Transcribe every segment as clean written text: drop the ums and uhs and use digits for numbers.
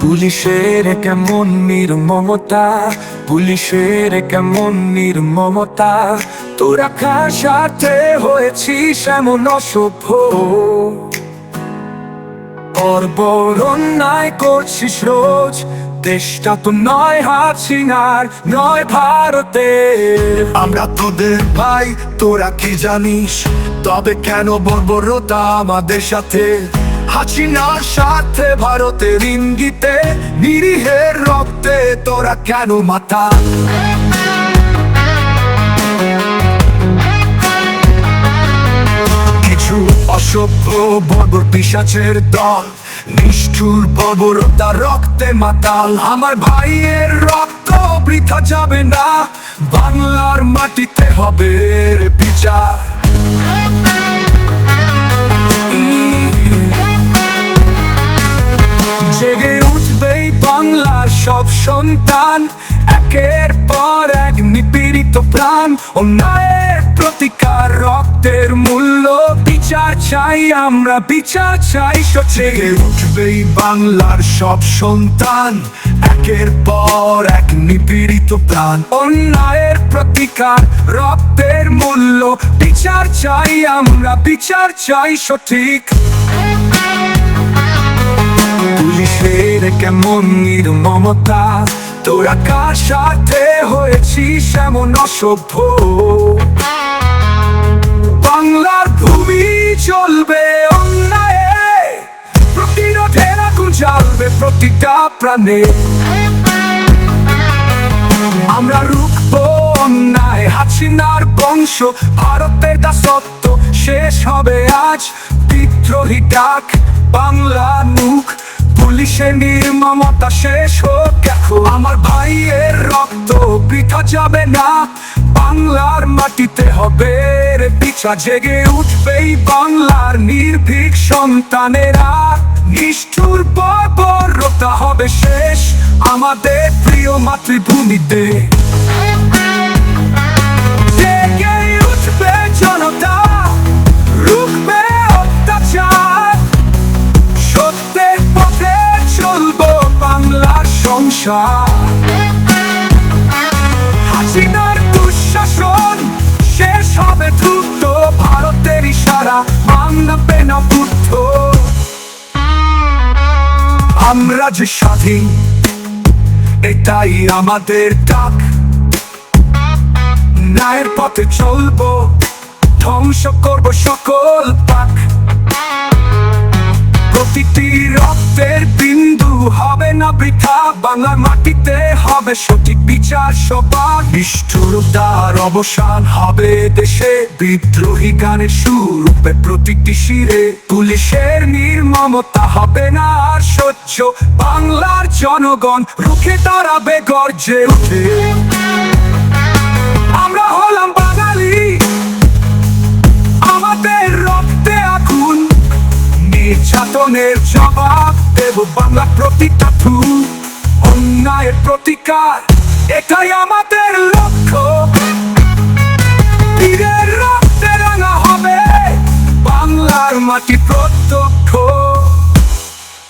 পুলিশের কেমন নির্মমতা, পুলিশের কেমন নির্মমতা, তোরা কার সাথে হয়েছিস এমন অসভ্য? বর্বর অন্যায় করছিস রোজ, দেশটা তো নয় হাসিনার, নয় ভারতের। আমরা তোদের ভাই, তোরা কি জানিস? তবে কেন বর্বরতা আমাদের সাথে? হাসিনার সাথে ভারতের ইঙ্গিতে, নিরীহের রক্তে তোরা কেন মাথা? কিছু অসভ্য বর্বর পিশাচের দল, নিষ্ঠুর বর্বরতা রক্তে মাতাল। আমার ভাইয়ের রক্ত বৃথা যাবে না, বাংলার মাটিতে হবে এর বিচার। জেগে উঠবেই বাংলার সব সন্তান, একের পর এক নিপীড়িত প্রাণ। অন্যায়ের প্রতিকার, রক্তের মূল্য, বিচার চাই আমরা, বিচার চাই। জেগে উঠবেই বাংলার সব সন্তান, একের পর এক নিপীড়িত প্রাণ। অন্যায়ের প্রতিকার, রক্তের মূল্য, বিচার চাই আমরা, বিচার চাই সঠিক। পুলিশের কেমন নির্মমতা, তোরা কার সাথে হয়েছিস এমন অসভ্য? বাংলার ভূমি চলবে অন্যায়ে, প্রতিরোধের আগুন জ্বালবে প্রতিটা প্রাণে। আমরা রুখবো অন্যায়, হাসিনার বংশ, ভারতের দাসত্ব শেষ হবে আজ। বিদ্রোহী ডাক, বাংলার মুখ, পুলিশের নির্মমতা শেষ হোক এখন। আমার ভাইয়ের রক্ত বৃথা যাবে না, বাংলার মাটিতে হবে এর বিচার। জেগে উঠবেই বাংলার নির্ভীক সন্তানেরা, নিষ্ঠুর বর্বরতা হবে শেষ আমাদের প্রিয় মাতৃভূমিতে। জেগে উঠবে জনতা, রুখবে অত্যাচার, সত্যের পথে চলবো বাংলার সংসার। হাসিনার দুঃশাসন শেষ হবে দ্রুত, ভারতের ইশারা মানবে না বুদ্ধ। আমরা যে স্বাধীন, এটাই আমাদের ডাক। ন্যায়ের পথে চলবো, ধ্বংস করবো সকল পাক। প্রতিটি রক্তের বিন্দু হবে না বৃথা, বাংলার মাটিতে হবে সঠিক বিচার সবার। নিষ্ঠুরতার অবসান হবে দেশে, বিদ্রোহী গানের সুর উঠবে প্রতিটি শিরে। পুলিশের নির্মমতা হবে না আর সহ্য, বাংলার জনগণ রুখে দাঁড়াবে গর্জে উঠে। আমরা হলাম বাঙালি, আমাদের রক্তে আগুন, নির্যাতনের জবাব দেব বাংলা প্রতিটা ফুল। অন্যায়ের প্রতিকার, এটাই আমাদের লক্ষ্য। বীরের রক্তে রাঙা হবে বাংলার মাটি প্রত্যক্ষ।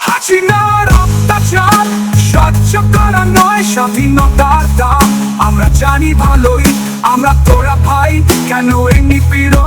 হাসিনার অত্যাচার সহ্য করা নয় স্বাধীনতার দাম। আমরা জানি ভালোই, আমরা তোরা ভাই, কেন এই নিপীড়ন